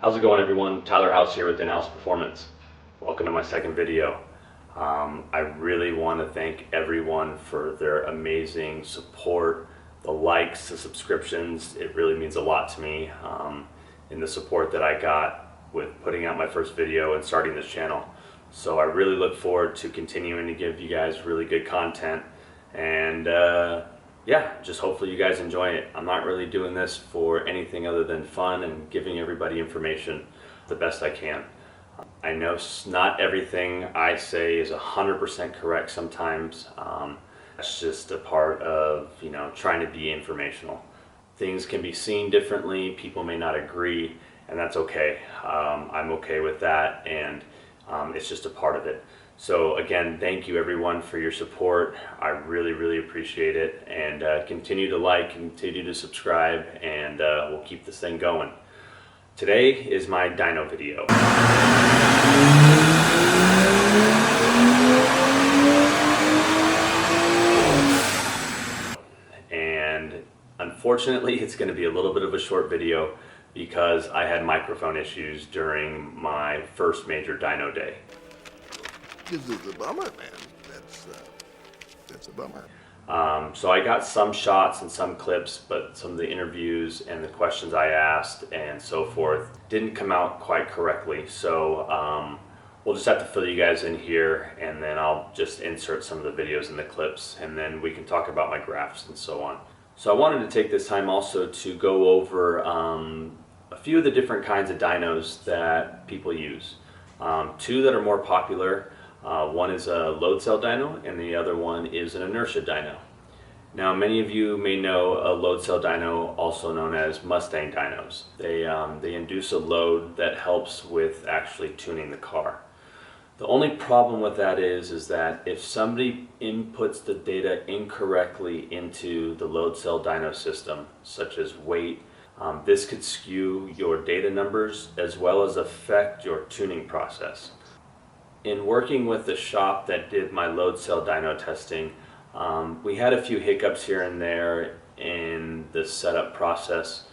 How's it going, everyone? Tyler House here with Dyno Performance. Welcome to my second video. I really want to thank everyone for their amazing support, the likes, the subscriptions. It really means a lot to me in the support that I got with putting out my first video and starting this channel. So I really look forward to continuing to give you guys really good content, and yeah, just hopefully you guys enjoy it. I'm not really doing this for anything other than fun and giving everybody information the best I can. I know not everything I say is 100% correct sometimes. That's just a part of, trying to be informational. Things can be seen differently, people may not agree, and that's okay. I'm okay with that, and it's just a part of it. So again, thank you everyone for your support. I really appreciate it, and continue to like, continue to subscribe, and we'll keep this thing going. Today is my dyno video. And unfortunately, it's going to be a little bit of a short video because I had microphone issues during my first major dyno day. This is a bummer, man. That's a bummer. So I got some shots and some clips, but some of the interviews and the questions I asked and so forth didn't come out quite correctly. So we'll just have to fill you guys in here, and then I'll just insert some of the videos and the clips, and then we can talk about my graphs and so on. So I wanted to take this time also to go over a few of the different kinds of dynos that people use. Two that are more popular. One is a load cell dyno, and the other one is an inertia dyno. Now, many of you may know a load cell dyno, also known as Mustang dynos. They induce a load that helps with actually tuning the car. The only problem with that is that if somebody inputs the data incorrectly into the load cell dyno system, such as weight, this could skew your data numbers as well as affect your tuning process. In working with the shop that did my load cell dyno testing, we had a few hiccups here and there in the setup process.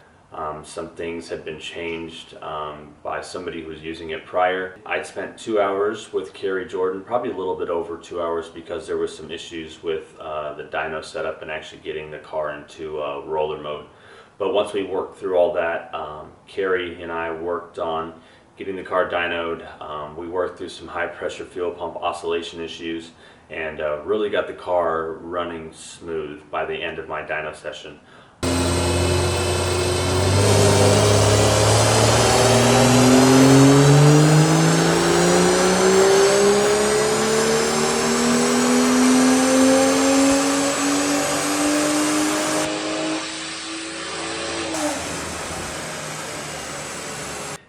Some things had been changed by somebody who was using it prior. I spent 2 hours with Carrie Jordan, probably a little bit over 2 hours, because there was some issues with the dyno setup and actually getting the car into roller mode. But once we worked through all that, Carrie and I worked on getting the car dynoed. We worked through some high pressure fuel pump oscillation issues, and really got the car running smooth by the end of my dyno session.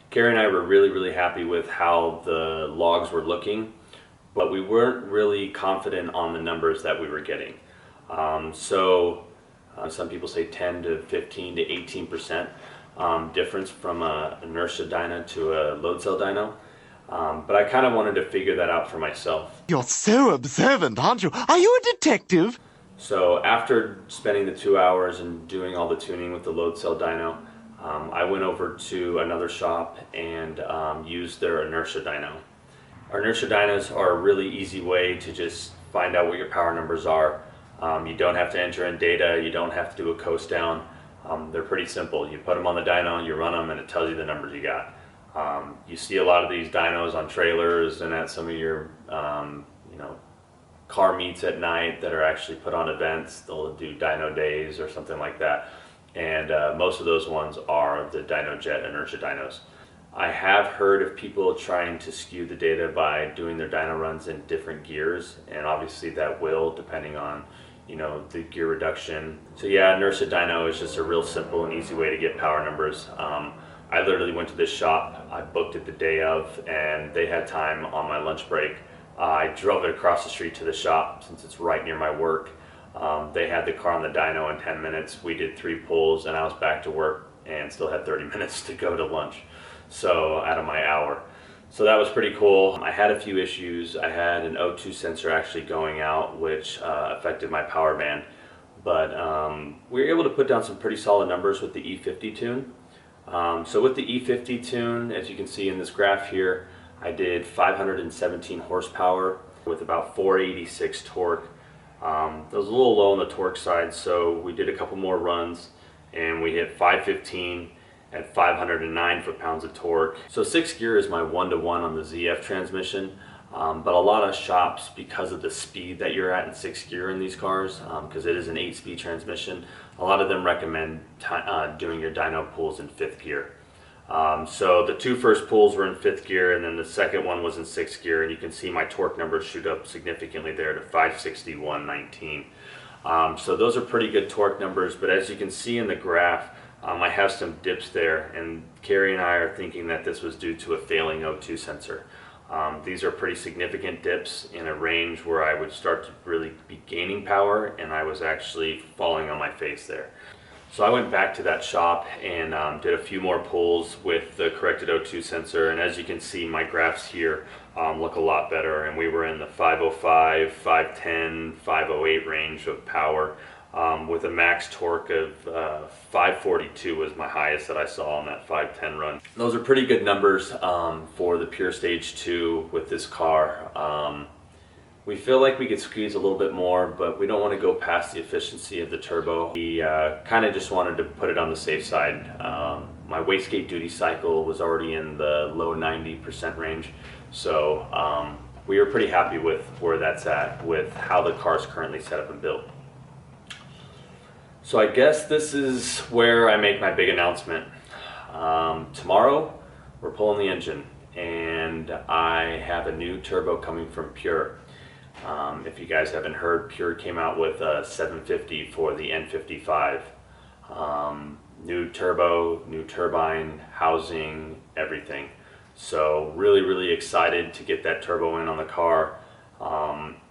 Carrie and I were really happy with how the logs were looking, but we weren't really confident on the numbers that we were getting. Some people say 10 to 15 to 18% difference from an inertia dyno to a load cell dyno. But I kind of wanted to figure that out for myself. You're so observant, aren't you? Are you a detective? So after spending the 2 hours and doing all the tuning with the load cell dyno, I went over to another shop and used their inertia dyno. Our inertia dynos are a really easy way to just find out what your power numbers are. You don't have to enter in data, you don't have to do a coast down. They're pretty simple. You put them on the dyno, you run them, and it tells you the numbers you got. You see a lot of these dynos on trailers and at some of your car meets at night that are actually put on events. They'll do dyno days or something like that. And most of those ones are the DynoJet inertia dynos. I have heard of people trying to skew the data by doing their dyno runs in different gears, and obviously that will, depending on the gear reduction. So yeah, inertia dyno is just a real simple and easy way to get power numbers. I literally went to this shop, I booked it the day of, and they had time on my lunch break. I drove it across the street to the shop since it's right near my work. They had the car on the dyno in 10 minutes. We did 3 pulls and I was back to work and still had 30 minutes to go to lunch. So out of my hour. So that was pretty cool. I had a few issues. I had an O2 sensor actually going out, which affected my power band. But we were able to put down some pretty solid numbers with the E50 tune. So with the E50 tune, as you can see in this graph here, I did 517 horsepower with about 486 torque. That was a little low on the torque side, so we did a couple more runs and we hit 515 at 509 foot-pounds of torque. So 6 gear is my 1-to-1 on the ZF transmission, but a lot of shops, because of the speed that you're at in 6 gear in these cars, because it is an 8-speed transmission, a lot of them recommend doing your dyno pulls in 5th gear. So the 2 first pulls were in 5th gear, and then the second one was in 6th gear, and you can see my torque numbers shoot up significantly there to 561.19. So those are pretty good torque numbers, but as you can see in the graph, I have some dips there, and Carrie and I are thinking that this was due to a failing O2 sensor. These are pretty significant dips in a range where I would start to really be gaining power, and I was actually falling on my face there. So I went back to that shop and did a few more pulls with the corrected O2 sensor, and as you can see, my graphs here look a lot better, and we were in the 505, 510, 508 range of power, with a max torque of 542 was my highest that I saw on that 510 run. Those are pretty good numbers for the Pure Stage 2 with this car. We feel like we could squeeze a little bit more, but we don't want to go past the efficiency of the turbo. We kind of just wanted to put it on the safe side. My wastegate duty cycle was already in the low 90% range, so we were pretty happy with where that's at with how the car's currently set up and built. So I guess this is where I make my big announcement. Tomorrow we're pulling the engine, and I have a new turbo coming from Pure. If you guys haven't heard, Pure came out with a 750 for the N55. New turbo, new turbine, housing, everything. So really excited to get that turbo in on the car.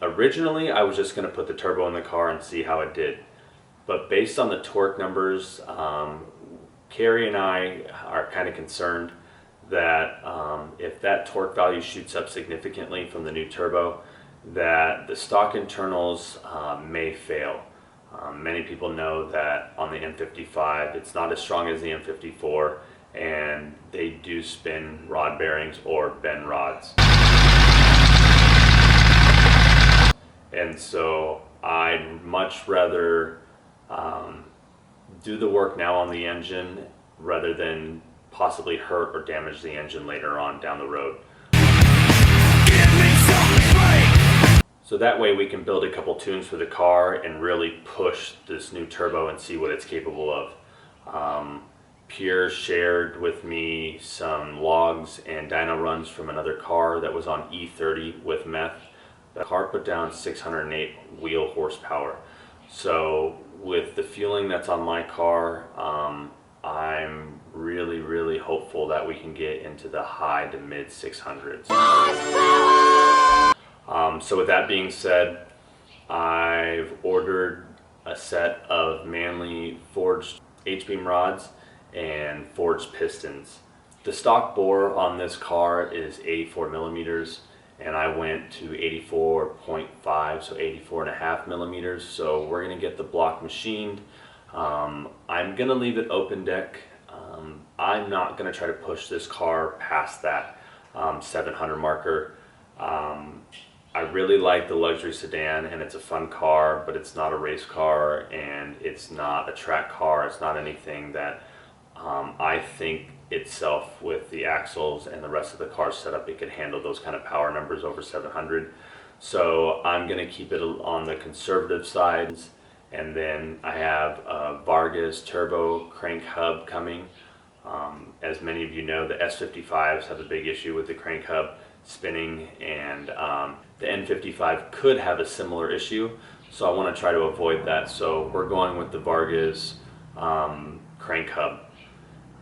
Originally I was just going to put the turbo in the car and see how it did. But based on the torque numbers, Carrie and I are kind of concerned that if that torque value shoots up significantly from the new turbo, that the stock internals may fail. Many people know that on the N55 it's not as strong as the N54, and they do spin rod bearings or bend rods. And so I'd much rather do the work now on the engine rather than possibly hurt or damage the engine later on down the road. So that way we can build a couple tunes for the car and really push this new turbo and see what it's capable of. Pure shared with me some logs and dyno runs from another car that was on E30 with meth. The car put down 608 wheel horsepower. So with the fueling that's on my car, I'm really hopeful that we can get into the high to mid 600s. So with that being said, I've ordered a set of Manly forged H-beam rods and forged pistons. The stock bore on this car is 84 millimeters, and I went to 84.5, so 84.5 millimeters. So we're gonna get the block machined. I'm gonna leave it open deck. I'm not gonna try to push this car past that 700 marker. I really like the luxury sedan, and it's a fun car, but it's not a race car, and it's not a track car. It's not anything that I think itself with the axles and the rest of the car setup, it could handle those kind of power numbers over 700. So I'm going to keep it on the conservative side. And then I have a Vargas turbo crank hub coming. As many of you know, the S55s have a big issue with the crank hub spinning, and the N55 could have a similar issue. So I want to try to avoid that. So we're going with the Vargas crank hub.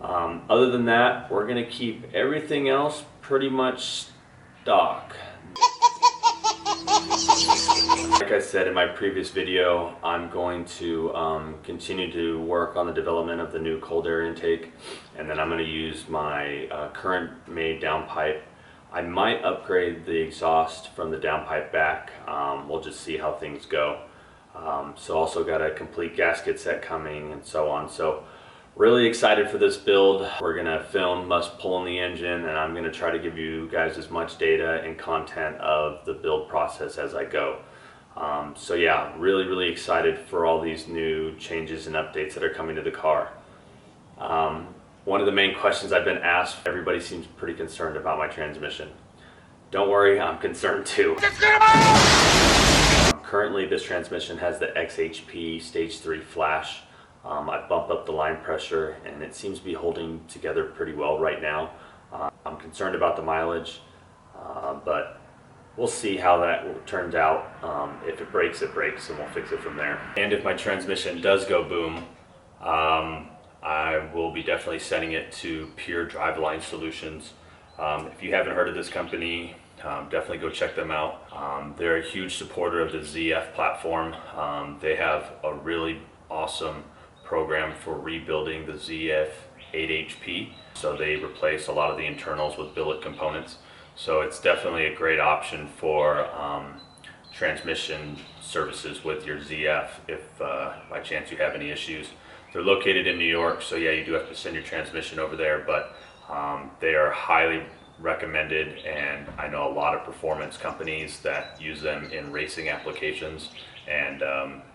Other than that, we're going to keep everything else pretty much stock. Like I said in my previous video, I'm going to continue to work on the development of the new cold air intake, and then I'm going to use my current made downpipe. I might upgrade the exhaust from the downpipe back. We'll just see how things go. So also got a complete gasket set coming and so on. So Really excited for this build. We're gonna film us pulling the engine, and I'm gonna try to give you guys as much data and content of the build process as I go. So yeah, really excited for all these new changes and updates that are coming to the car. One of the main questions I've been asked, everybody seems pretty concerned about my transmission. Don't worry, I'm concerned too. Currently this transmission has the XHP stage 3 flash. I bumped up the line pressure and it seems to be holding together pretty well right now. I'm concerned about the mileage, but we'll see how that turns out. If it breaks, it breaks, and we'll fix it from there. And if my transmission does go boom, I will be definitely sending it to Pure Driveline Solutions. If you haven't heard of this company, definitely go check them out. They're a huge supporter of the ZF platform. They have a really awesome program for rebuilding the ZF 8HP. So they replace a lot of the internals with billet components. So it's definitely a great option for transmission services with your ZF if by chance you have any issues. They're located in New York, so yeah, you do have to send your transmission over there, but they are highly recommended, and I know a lot of performance companies that use them in racing applications and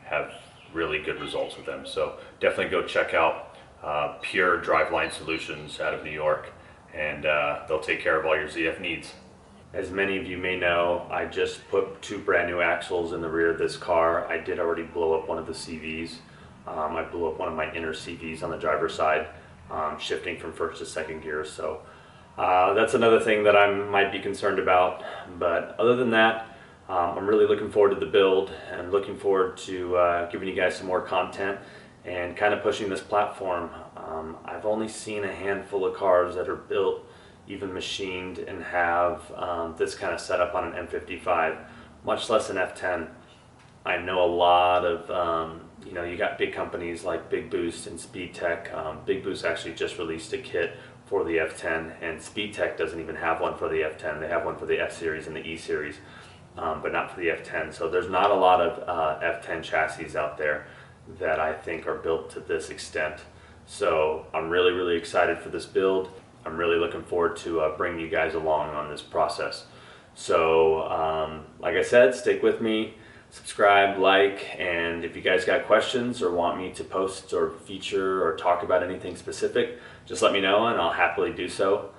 have really good results with them. So definitely go check out Pure Driveline Solutions out of New York, and they'll take care of all your ZF needs. As many of you may know, I just put 2 brand new axles in the rear of this car. I did already blow up one of the CVs. I blew up one of my inner CVs on the driver's side, shifting from first to second gear. So that's another thing that I might be concerned about. But other than that, I'm really looking forward to the build and looking forward to giving you guys some more content and kind of pushing this platform. I've only seen a handful of cars that are built, even machined, and have this kind of setup on an M55, much less an F10. I know a lot of, you got big companies like Big Boost and Speed Tech. Big Boost actually just released a kit for the F10, and Speed Tech doesn't even have one for the F10. They have one for the F Series and the E Series, but not for the F10. So there's not a lot of F10 chassis out there that I think are built to this extent. So I'm really excited for this build. I'm really looking forward to bringing you guys along on this process. So like I said, stick with me, subscribe, like, and if you guys got questions or want me to post or feature or talk about anything specific, just let me know and I'll happily do so.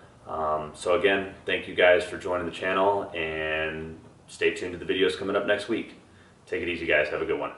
So again, thank you guys for joining the channel, and stay tuned to the videos coming up next week. Take it easy, guys. Have a good one.